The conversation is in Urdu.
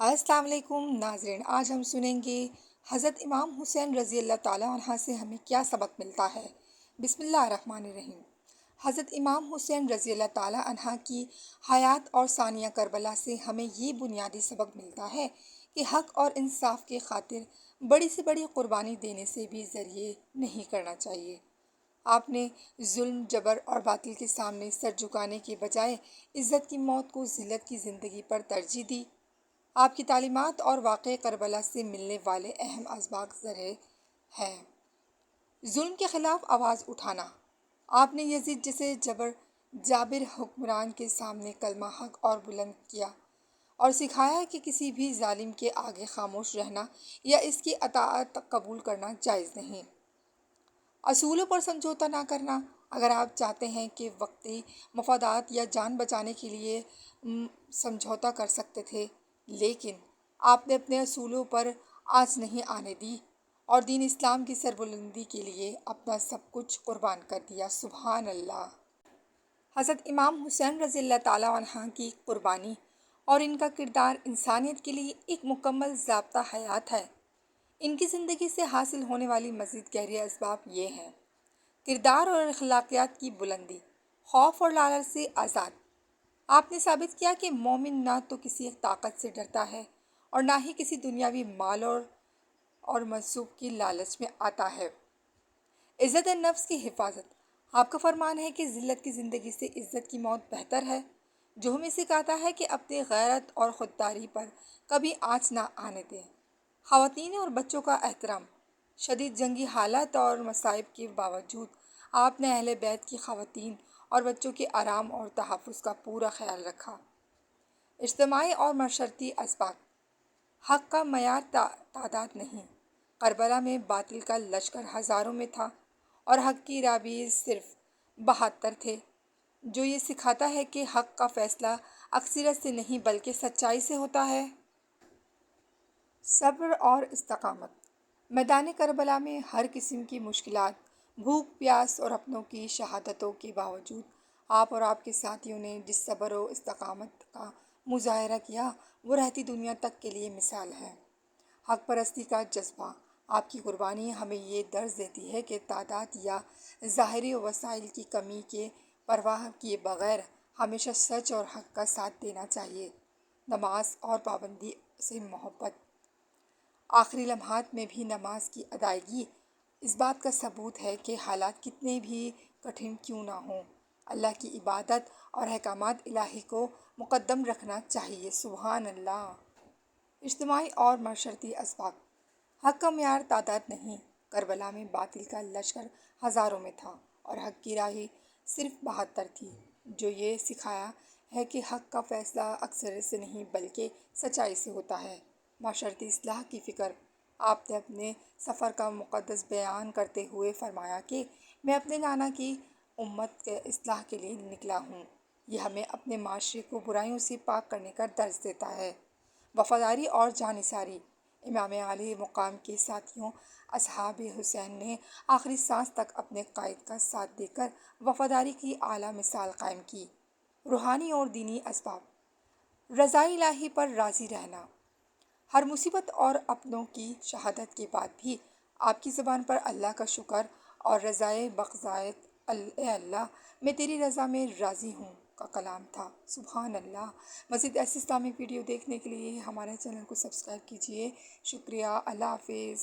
السلام علیکم ناظرین، آج ہم سنیں گے حضرت امام حسین رضی اللہ تعالیٰ عنہ سے ہمیں کیا سبق ملتا ہے۔ بسم اللہ الرحمن الرحیم۔ حضرت امام حسین رضی اللہ تعالیٰ عنہ کی حیات اور ثانیہ کربلا سے ہمیں یہ بنیادی سبق ملتا ہے کہ حق اور انصاف کی خاطر بڑی سے بڑی قربانی دینے سے بھی ذریعے نہیں کرنا چاہیے۔ آپ نے ظلم، جبر اور باطل کے سامنے سر جھکانے کے بجائے عزت کی موت کو ذلت کی زندگی پر ترجیح دی۔ آپ کی تعلیمات اور واقعہ کربلا سے ملنے والے اہم اسباق ذریعے ہیں۔ ظلم کے خلاف آواز اٹھانا۔ آپ نے یزید جیسے جابر حکمران کے سامنے کلمہ حق اور بلند کیا اور سکھایا کہ کسی بھی ظالم کے آگے خاموش رہنا یا اس کی اطاعت قبول کرنا جائز نہیں۔ اصولوں پر سمجھوتا نہ کرنا۔ اگر آپ چاہتے ہیں کہ وقتی مفادات یا جان بچانے کے لیے سمجھوتا کر سکتے تھے، لیکن آپ نے اپنے اصولوں پر آنچ نہیں آنے دی اور دین اسلام کی سربلندی کے لیے اپنا سب کچھ قربان کر دیا۔ سبحان اللہ۔ حضرت امام حسین رضی اللہ تعالیٰ عنہ کی قربانی اور ان کا کردار انسانیت کے لیے ایک مکمل ضابطہ حیات ہے۔ ان کی زندگی سے حاصل ہونے والی مزید گہرے اسباب یہ ہیں: کردار اور اخلاقیات کی بلندی، خوف اور لالچ سے آزاد۔ آپ نے ثابت کیا کہ مومن نہ تو کسی طاقت سے ڈرتا ہے اور نہ ہی کسی دنیاوی مال اور منصب کی لالچ میں آتا ہے۔ عزت نفس کی حفاظت۔ آپ کا فرمان ہے کہ ذلت کی زندگی سے عزت کی موت بہتر ہے، جو ہمیں سکھاتا ہے کہ اپنی غیرت اور خودداری پر کبھی آنچ نہ آنے دیں۔ خواتین اور بچوں کا احترام۔ شدید جنگی حالات اور مصائب کے باوجود آپ نے اہل بیت کی خواتین اور بچوں کے آرام اور تحفظ کا پورا خیال رکھا۔ اجتماعی اور معاشرتی اسباق۔ حق کا معیار تعداد نہیں۔ کربلا میں باطل کا لشکر ہزاروں میں تھا اور حق کی رابطے صرف 72 تھے، جو یہ سکھاتا ہے کہ حق کا فیصلہ اکثریت سے نہیں بلکہ سچائی سے ہوتا ہے۔ صبر اور استقامت۔ میدان کربلا میں ہر قسم کی مشکلات، بھوک پیاس اور اپنوں کی شہادتوں کے باوجود آپ اور آپ کے ساتھیوں نے جس صبر و استقامت کا مظاہرہ کیا، وہ رہتی دنیا تک کے لیے مثال ہے۔ حق پرستی کا جذبہ۔ آپ کی قربانی ہمیں یہ درس دیتی ہے کہ تعداد یا ظاہری وسائل کی کمی کے پرواہ کیے بغیر ہمیشہ سچ اور حق کا ساتھ دینا چاہیے۔ نماز اور پابندی سے محبت۔ آخری لمحات میں بھی نماز کی ادائیگی اس بات کا ثبوت ہے کہ حالات کتنے بھی کٹھن کیوں نہ ہوں، اللہ کی عبادت اور احکامات الہی کو مقدم رکھنا چاہیے۔ سبحان اللہ۔ اجتماعی اور معاشرتی اسباق۔ حق کا معیار تعداد نہیں۔ کربلا میں باطل کا لشکر ہزاروں میں تھا اور حق کی راہی صرف 72 تھی، جو یہ سکھایا ہے کہ حق کا فیصلہ اکثریت سے نہیں بلکہ سچائی سے ہوتا ہے۔ معاشرتی اصلاح کی فکر۔ آپ نے اپنے سفر کا مقدس بیان کرتے ہوئے فرمایا کہ میں اپنے نانا کی امت کے اصلاح کے لیے نکلا ہوں۔ یہ ہمیں اپنے معاشرے کو برائیوں سے پاک کرنے کا درس دیتا ہے۔ وفاداری اور جانثاری۔ امام عالی مقام کے ساتھیوں اصحاب حسین نے آخری سانس تک اپنے قائد کا ساتھ دے کر وفاداری کی اعلیٰ مثال قائم کی۔ روحانی اور دینی اسباب۔ رضا الہی پر راضی رہنا۔ ہر مصیبت اور اپنوں کی شہادت کے بعد بھی آپ کی زبان پر اللہ کا شکر اور رضائے بقضائے اے اللہ میں تیری رضا میں راضی ہوں کا کلام تھا۔ سبحان اللہ۔ مزید ایسی اسلامک ویڈیو دیکھنے کے لیے ہمارے چینل کو سبسکرائب کیجیے۔ شکریہ۔ اللہ حافظ۔